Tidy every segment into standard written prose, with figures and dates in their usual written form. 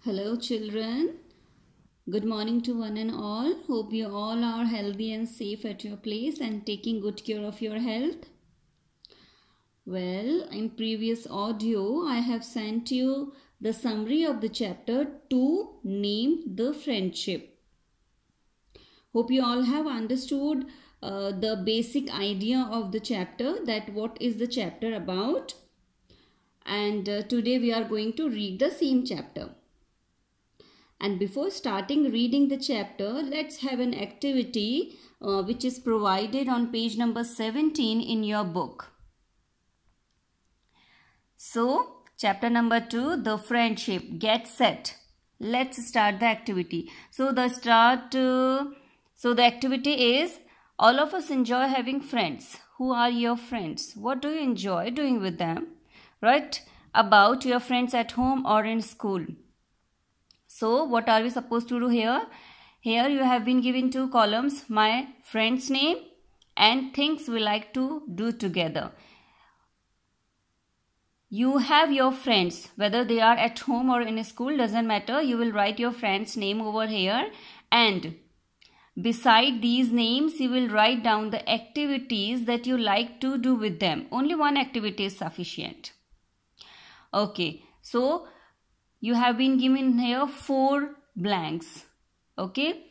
Hello, children. Good morning to one and all. Hope you all are healthy and safe at your place and taking good care of your health. Well, in previous audio, I have sent you the summary of the chapter To Name the Friendship. Hope you all have understood the basic idea of the chapter, that what is the chapter about. And today we are going to read the same chapter. And before starting reading the chapter, let's have an activity which is provided on page number 17 in your book. So, chapter number 2, the friendship. Get set. Let's start the activity. So, the activity is, all of us enjoy having friends. Who are your friends? What do you enjoy doing with them? Write about your friends at home or in school. So, what are we supposed to do here? Here you have been given two columns, my friend's name and things we like to do together. You have your friends, whether they are at home or in a school, doesn't matter. You will write your friend's name over here, and beside these names, you will write down the activities that you like to do with them. Only one activity is sufficient. Okay, so you have been given here 4 blanks. Okay,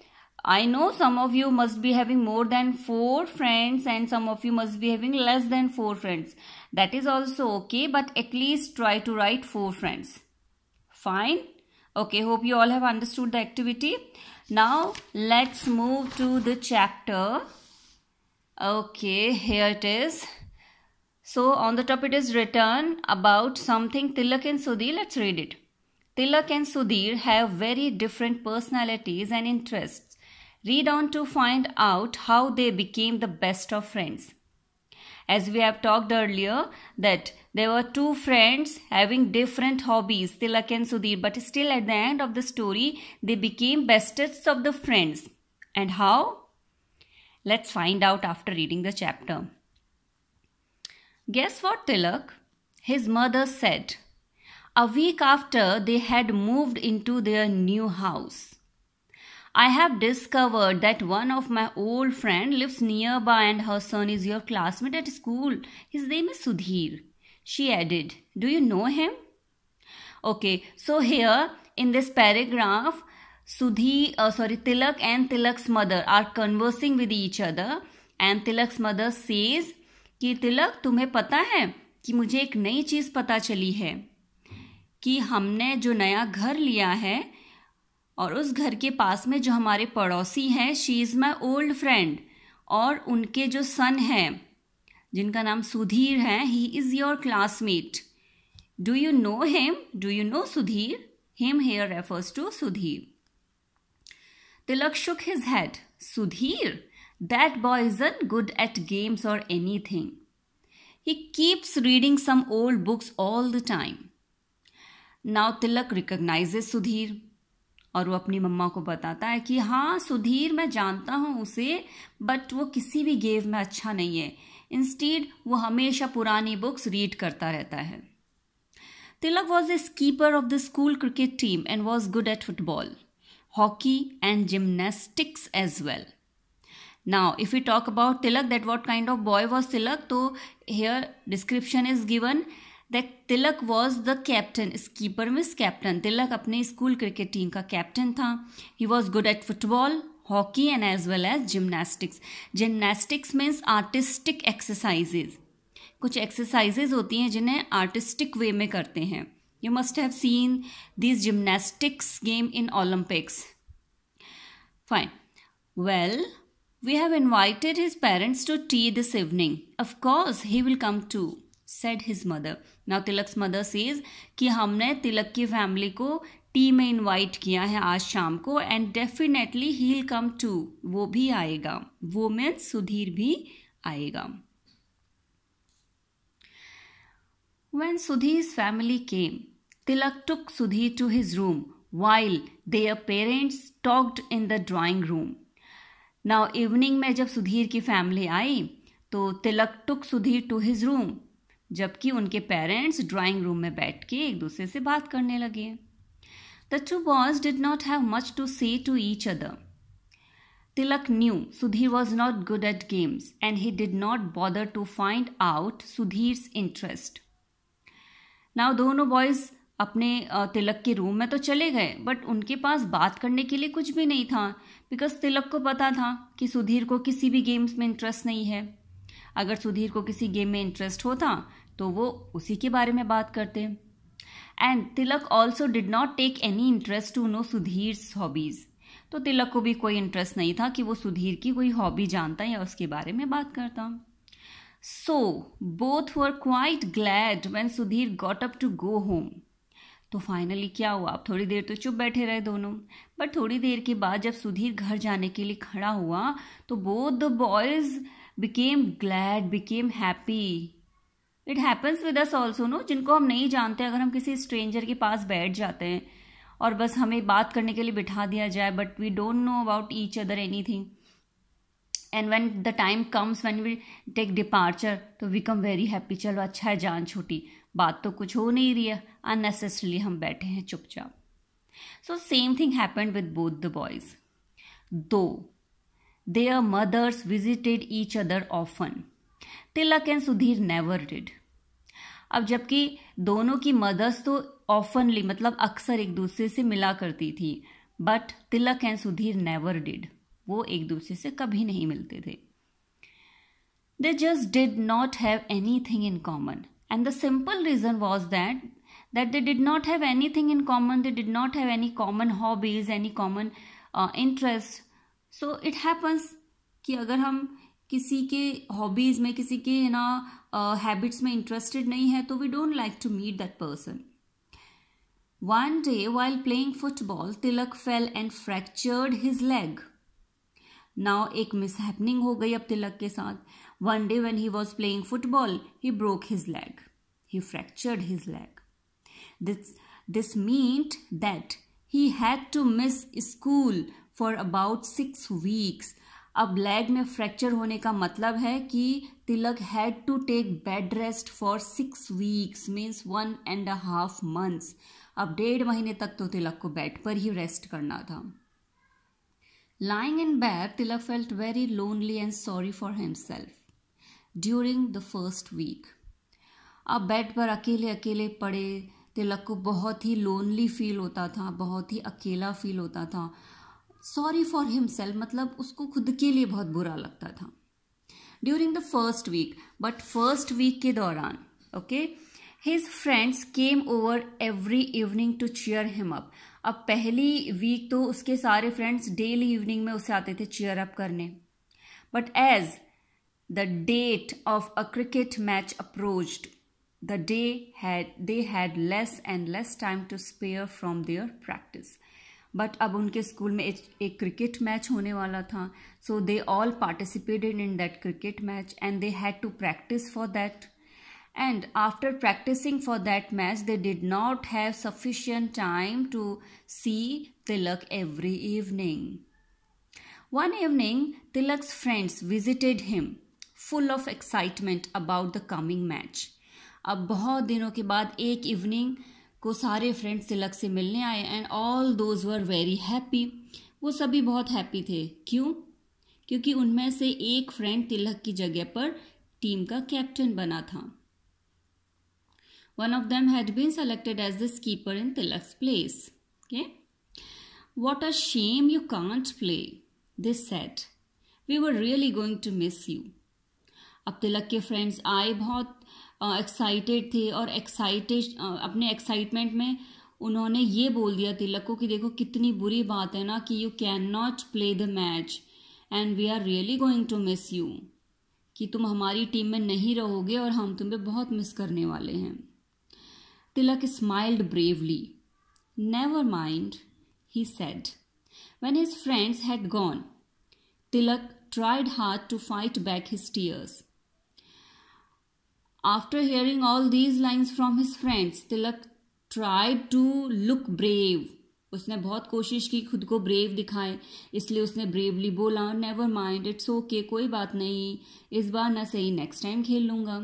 I know some of you must be having more than 4 friends and some of you must be having less than 4 friends. That is also okay, but at least try to write 4 friends. Fine. Okay, hope you all have understood the activity. Now let's move to the chapter. Okay, here it is. So on the top it is written about something Tilak and Sudhir. Let's read it. Tilak and Sudhir have very different personalities and interests. Read on to find out how they became the best of friends. As we have talked earlier, that there were 2 friends having different hobbies, Tilak and Sudhir, but still at the end of the story, they became bestest of the friends. And how? Let's find out after reading the chapter. Guess what, Tilak? His mother said. A week after they had moved into their new house. I have discovered that one of my old friends lives nearby and her son is your classmate at school. His name is Sudhir. She added, do you know him? Okay, so here in this paragraph, Tilak and Tilak's mother are conversing with each other, and Tilak's mother says कि तिलक तुम्हें पता है कि मुझे एक नई चीज़ पता चली है कि हमने जो नया घर लिया है और उस घर के पास में जो हमारे पड़ोसी हैं, she is my old friend, और उनके जो सन हैं जिनका नाम सुधीर है, he is your classmate. Do you know him? Do you know Sudhir? Him here refers to Sudhir. Tilak shook his head. Sudhir? That boy isn't good at games or anything. He keeps reading some old books all the time. Now Tilak recognizes Sudhir. और वो अपनी मम्मा को बताता है कि हाँ, सुधीर मैं जानता हूँ उसे, बट वो किसी भी गेम में अच्छा नहीं है. इंस्टेड वो हमेशा पुरानी बुक्स रीड करता रहता है. Tilak was a keeper of the school cricket team and was good at football, hockey and gymnastics as well. Now, if we talk about Tilak, that what kind of boy was Tilak, तो here description is given that Tilak was the captain. Keeper means captain. Tilak अपने school cricket team का captain था. He was good at football, hockey and as well as gymnastics. Gymnastics means artistic exercises. कुछ exercises होती हैं जिन्हें artistic way में करते हैं. You must have seen these gymnastics game in Olympics. Fine. Well, we have invited his parents to tea this evening. Of course, he will come too, said his mother. Now Tilak's mother says कि हमने तिलक की family को T में invite किया है आज शाम को, and definitely he will come too. वो भी आएगा. वो मीन्स सुधीर भी आएगा. When Sudhir's family came, Tilak took Sudhir to his room while their parents talked in the drawing room. Now evening में जब सुधीर की फैमिली आई तो तिलक took Sudhir to his room, जबकि उनके पेरेंट्स ड्राइंग रूम में बैठ के एक दूसरे से बात करने लगे. The two boys did not have much to say to each other. Tilak knew Sudhir was not good at games and he did not bother to find out Sudhir's interest. Now दोनों boys अपने तिलक के room में तो चले गए, but उनके पास बात करने के लिए कुछ भी नहीं था, बिकॉज तिलक को पता था कि सुधीर को किसी भी गेम्स में इंटरेस्ट नहीं है. अगर सुधीर को किसी गेम में इंटरेस्ट होता तो वो उसी के बारे में बात करते. And Tilak also did not take any interest to know Sudhir's hobbies. तो तिलक को भी कोई इंटरेस्ट नहीं था कि वो सुधीर की कोई हॉबी जानता या उसके बारे में बात करता. So both were quite glad when Sudhir got up to go home. तो फाइनली क्या हुआ, अब थोड़ी देर तो चुप बैठे रहे दोनों, बट थोड़ी देर के बाद जब सुधीर घर जाने के लिए खड़ा हुआ तो both the boys became glad, became happy. It happens with us also no, जिनको हम नहीं जानते, अगर हम किसी स्ट्रेंजर के पास बैठ जाते हैं और बस हमें बात करने के लिए बिठा दिया जाए, but we don't know about each other anything, and when the time comes when we take departure तो वी कम वेरी हैप्पी. चलो अच्छा है, जान छूटी, बात तो कुछ हो नहीं रही है, अननेसेसरली हम बैठे हैं चुपचाप. So same thing happened with both the boys. Though their mothers visited each other often, Tilak and Sudhir never did. अब जबकि दोनों की मदर्स तो ऑफनली मतलब अक्सर एक दूसरे से मिला करती थी, but Tilak and Sudhir never did, वो एक दूसरे से कभी नहीं मिलते थे. They just did not have anything in common. And the simple reason was that they did not have anything in common. They did not have any common hobbies, any common interests. So it happens कि अगर हम किसी के hobbies में, किसी के habits में interested नहीं है तो we don't like to meet that person. One day while playing football, Tilak fell and fractured his leg. Now एक मिसहैपनिंग हो गई अब तिलक के साथ. One day when he was playing football, he broke his leg. He fractured his leg. This meant that he had to miss school for about 6 weeks. अब leg में fracture होने का मतलब है कि तिलक had to take bed rest for 6 weeks, means 1.5 months. अब 1.5 महीने तक तो तिलक को बेड पर ही रेस्ट करना था. Lying in bed, Tilak felt very lonely and sorry for himself during the first week. अब बेड पर अकेले अकेले पड़े तिलक को बहुत ही लोनली फील होता था, बहुत ही अकेला फील होता था. सॉरी फॉर हिमसेल्फ मतलब उसको खुद के लिए बहुत बुरा लगता था. During the first week, but first week के दौरान okay, his friends came over every evening to cheer him up. अब पहली वीक तो उसके सारे फ्रेंड्स डेली इवनिंग में उसे आते थे चीयर अप करने. But as the date of a cricket match approached, they had less and less time to spare from their practice. But अब उनके स्कूल में एक क्रिकेट मैच होने वाला था. So they all participated in that cricket match and they had to practise for that. And after practicing for that match, they did not have sufficient time to see Tilak every evening. One evening, Tilak's friends visited him, full of excitement about the coming match. अब बहुत दिनों के बाद एक evening को सारे friends तिलक से मिलने आए and all those were very happy. वो सभी बहुत हैप्पी थे. क्यों? क्योंकि उनमें से एक फ्रेंड तिलक की जगह पर टीम का कैप्टन बना था. One of them had been selected as the keeper in Tilak's place. Okay? What a shame you can't play, they said. We were really going to miss you. अब तिलक के friends आए, बहुत excited थे और अपने excitement में उन्होंने ये बोल दिया तिलक को कि देखो कितनी बुरी बात है ना कि you can not play the match and we are really going to miss you, कि तुम हमारी टीम में नहीं रहोगे और हम तुम्हें बहुत मिस करने वाले हैं. Tilak smiled bravely. Never mind, he said. When his friends had gone, Tilak tried hard to fight back his tears. After hearing all these lines from his friends, Tilak tried to look brave. उसने बहुत कोशिश की खुद को brave दिखाए, इसलिए उसने bravely बोला, नेवर माइंड, इट्स ओके, कोई बात नहीं, इस बार ना सही नेक्स्ट टाइम खेल लूँगा.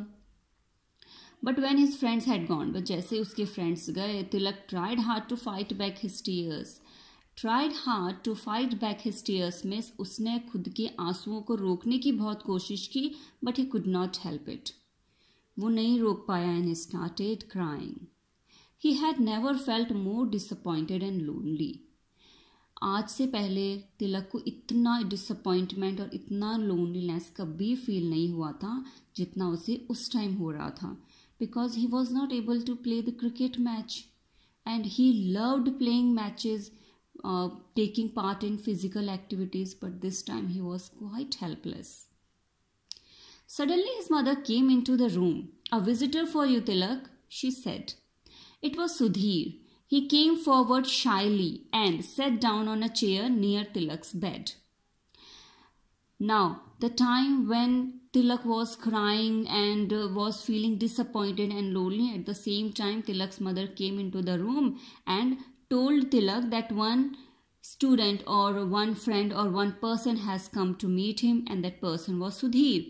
But when his friends had gone, but जैसे उसके friends गए, तिलक tried hard to fight back his tears. Tried hard to fight back his tears means उसने खुद के आंसुओं को रोकने की बहुत कोशिश की, but he could not help it. वो नहीं रोक पाया and he started crying. He had never felt more disappointed and lonely. आज से पहले तिलक को इतना डिसअपॉइंटमेंट और इतना लोनलीनेस कभी फील नहीं हुआ था जितना उसे उस टाइम हो रहा था, because he was not able to play the cricket match and he loved playing matches, taking part in physical activities, but this time he was quite helpless. Suddenly his mother came into the room. "A visitor for you, Tilak," she said. It was Sudhir. He came forward shyly and sat down on a chair near Tilak's bed. Now, the time when Tilak was crying and was feeling disappointed and lonely, at the same time Tilak's mother came into the room and told Tilak that one student or one friend or one person has come to meet him, and that person was Sudhir.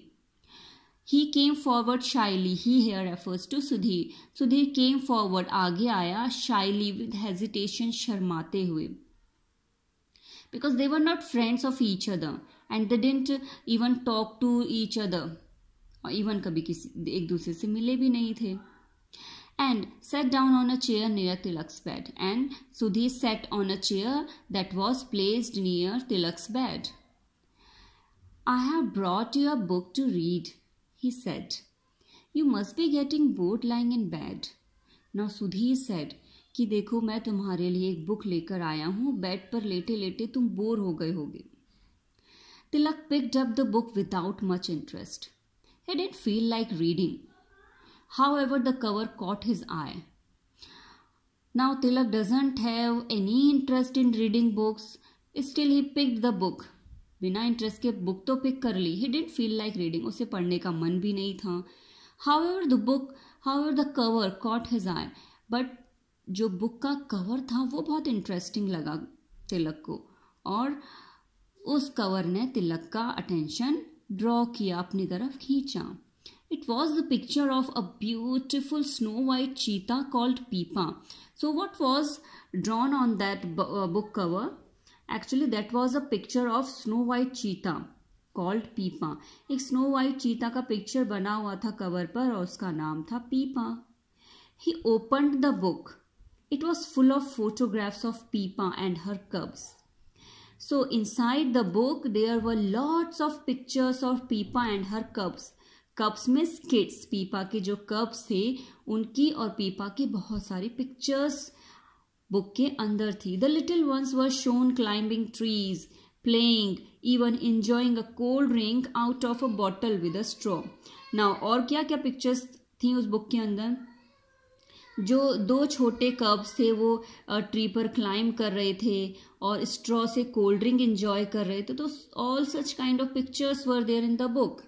He came forward shyly. He here refers to Sudhir. Sudhir came forward, आगे आया, shyly, with hesitation, शर्माते हुए. Because they were not friends of each other and they didn't even talk to each other. और even कभी किसी एक दूसरे से मिले भी नहीं थे. And sat down on a chair near Tilak's bed. And Sudhir sat on a chair that was placed near Tilak's bed. "I have brought you a book to read," he said. "You must be getting bored lying in bed." Now Sudhir said कि देखो मैं तुम्हारे लिए एक book लेकर आया हूँ, bed पर लेटे लेटे तुम बोर हो गए होगे. Tilak picked up the book without much interest. He didn't feel like reading. However, the cover caught his eye. Now Tilak doesn't have any interest in reading books. Still he picked the book. बिना interest के book तो pick कर ली. He didn't feel like reading. उसे पढ़ने का मन भी नहीं था. However, the cover caught his eye. But जो बुक का कवर था वो बहुत इंटरेस्टिंग लगा तिलक को, और उस कवर ने तिलक का अटेंशन ड्रॉ किया, अपनी तरफ खींचा. It was the picture of a beautiful snow white cheetah called Peepa. So what was drawn on that book cover? Actually that was a picture of Snow White cheetah called Peepa. एक Snow White cheetah का picture बना हुआ था cover पर और उसका नाम था Peepa. He opened the book. It was full of photographs of Peepa and her cubs. So inside the book there were lots of pictures of Peepa and her cubs. कब्स में kids, पीपा के जो कब्स थे उनकी और पीपा की बहुत सारी पिक्चर्स बुक के अंदर थी. The little ones were shown climbing trees, playing, even enjoying a cold drink out of a bottle with a straw. Now और क्या क्या पिक्चर्स थी उस बुक के अंदर? जो दो छोटे कब्स थे वो ट्री पर क्लाइंब कर रहे थे और स्ट्रॉ से कोल्ड ड्रिंक एंजॉय कर रहे थे. तो all such kind of pictures were there in the book.